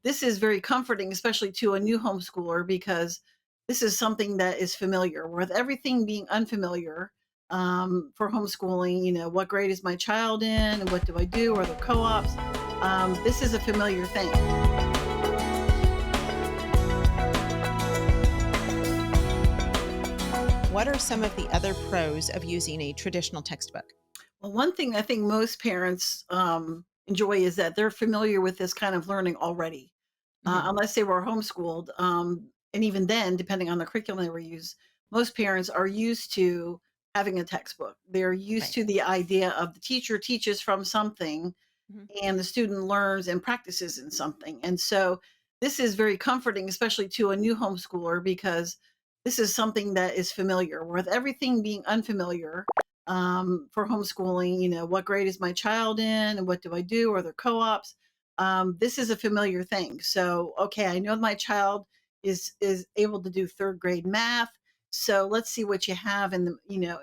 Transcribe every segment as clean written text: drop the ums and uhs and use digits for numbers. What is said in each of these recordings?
this is very comforting, especially to a new homeschooler, because this is something that is familiar. With everything being unfamiliar for homeschooling, what grade is my child in, and what do I do, or the co-ops? This is a familiar thing. What are some of the other pros of using a traditional textbook? Well, one thing I think most parents enjoy is that they're familiar with this kind of learning already, Mhm. unless they were homeschooled. And even then, depending on the curriculum they were used, most parents are used to having a textbook. They're used Right. to the idea of the teacher teaches from something Mhm. and the student learns and practices in something. And so this is very comforting, especially to a new homeschooler, because this is something that is familiar. With everything being unfamiliar for homeschooling, what grade is my child in, and what do I do, or the co-ops? This is a familiar thing. So, okay, I know my child is able to do third grade math. So let's see what you have in the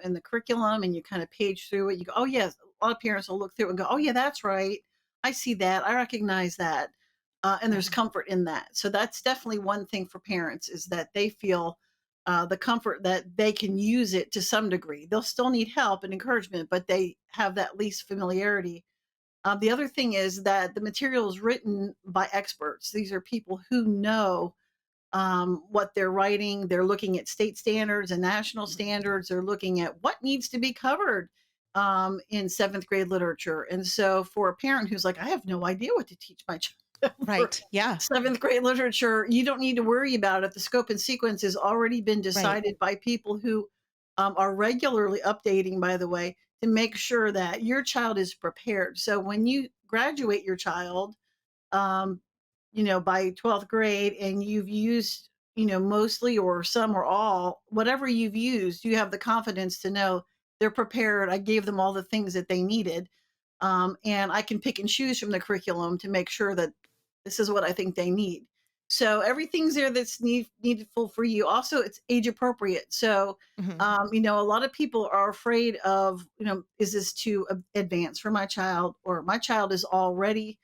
in the curriculum, and you kind of page through it. You go, oh yes, a lot of parents will look through it and go, oh yeah, that's right. I see that. I recognize that. And there's Yeah. comfort in that. So that's definitely one thing for parents, is that they feel the comfort that they can use it to some degree. They'll still need help and encouragement, but they have that least familiarity. The other thing is that the material is written by experts. These are people who know what they're writing. They're looking at state standards and national standards. They're looking at what needs to be covered in seventh grade literature. And so, for a parent who's like, I have no idea what to teach my child for Right. Yeah. seventh grade literature, you don't need to worry about it. The scope and sequence has already been Right. decided by people who are regularly updating, by the way, to make sure that your child is prepared. So, when you graduate your child, um, by 12th grade, and you've used, mostly or some or all, whatever you've used, you have the confidence to know they're prepared. I gave them all the things that they needed. And I can pick and choose from the curriculum to make sure that this is what I think they need. So everything's there that's needful for you. Also, it's age appropriate. So, Mhm. a lot of people are afraid of, is this too advanced for my child, or my child is already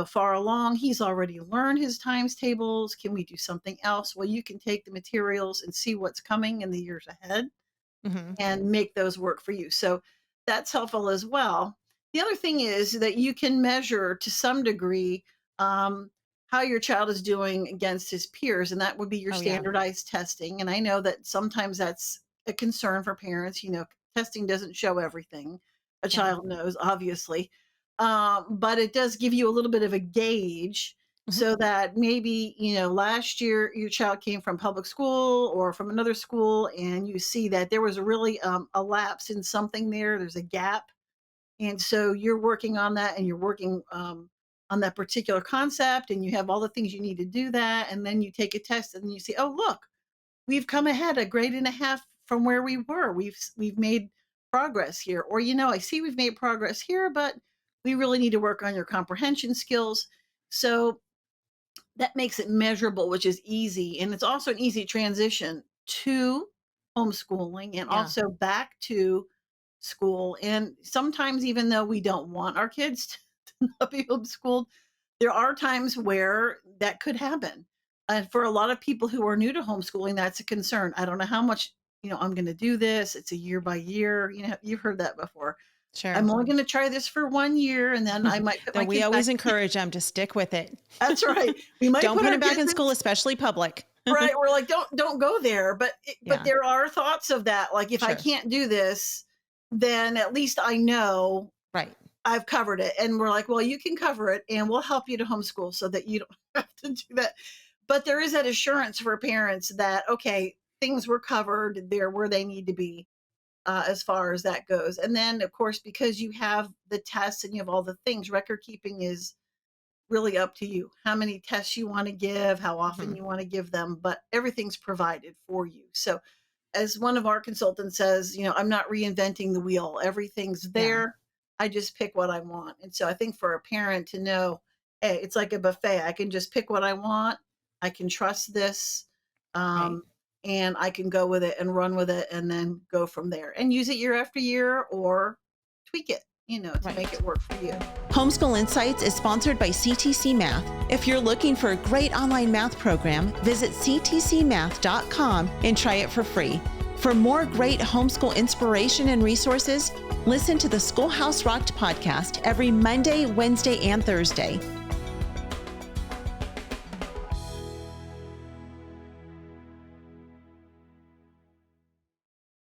far along. He's already learned his times tables. Can we do something else? Well, you can take the materials and see what's coming in the years ahead Mhm. and make those work for you. So that's helpful as well. The other thing is that you can measure to some degree how your child is doing against his peers, and that would be your Oh, yeah. standardized testing. And I know that sometimes that's a concern for parents. Testing doesn't show everything a Yeah. child knows, obviously, but it does give you a little bit of a gauge, Mhm. so that maybe, last year your child came from public school or from another school, and you see that there was really a lapse in something there. There's a gap. And so you're working on that, and you're working on that particular concept, and you have all the things you need to do that. And then you take a test, and you see, oh, look, we've come ahead a grade and a half from where we were. We've made progress here. Or, I see we've made progress here, but we really need to work on your comprehension skills. So that makes it measurable, which is easy. And it's also an easy transition to homeschooling and Yeah. also back to school. And sometimes, even though we don't want our kids to not be homeschooled, there are times where that could happen. And for a lot of people who are new to homeschooling, that's a concern. I don't know how much, I'm going to do this. It's a year by year. You've heard that before. Sure. I'm only going to try this for 1 year, and then I might put No, my we kids back. always encourage them to stick with it. That's right. We might Don't put put our them back kids in in. school, especially public. Right, we're like, "Don't go there," but Yeah. there are thoughts of that, like, if I Sure. can't do this, then at least I know Right. I've covered it. And we're like, "Well, you can cover it, and we'll help you to homeschool so that you don't have to do that." But there is that assurance for parents that, okay, things were covered, they're where they need to be, as far as that goes. And then, of course, because you have the tests and you have all the things, record keeping is really up to you. How many tests you want to give, how often Mhm. you want to give them, but everything's provided for you. So, as one of our consultants says, I'm not reinventing the wheel. Everything's Yeah. there. I just pick what I want. And so I think for a parent to know, hey, it's like a buffet. I can just pick what I want. I can trust this. Right. Um, and I can go with it and run with it, and then go from there and use it year after year, or tweak it, to make Right. it work for you. Homeschool Insights is sponsored by CTC Math. If you're looking for a great online math program, visit ctcmath.com and try it for free. For more great homeschool inspiration and resources, listen to the Schoolhouse Rocked podcast every Monday, Wednesday, and Thursday.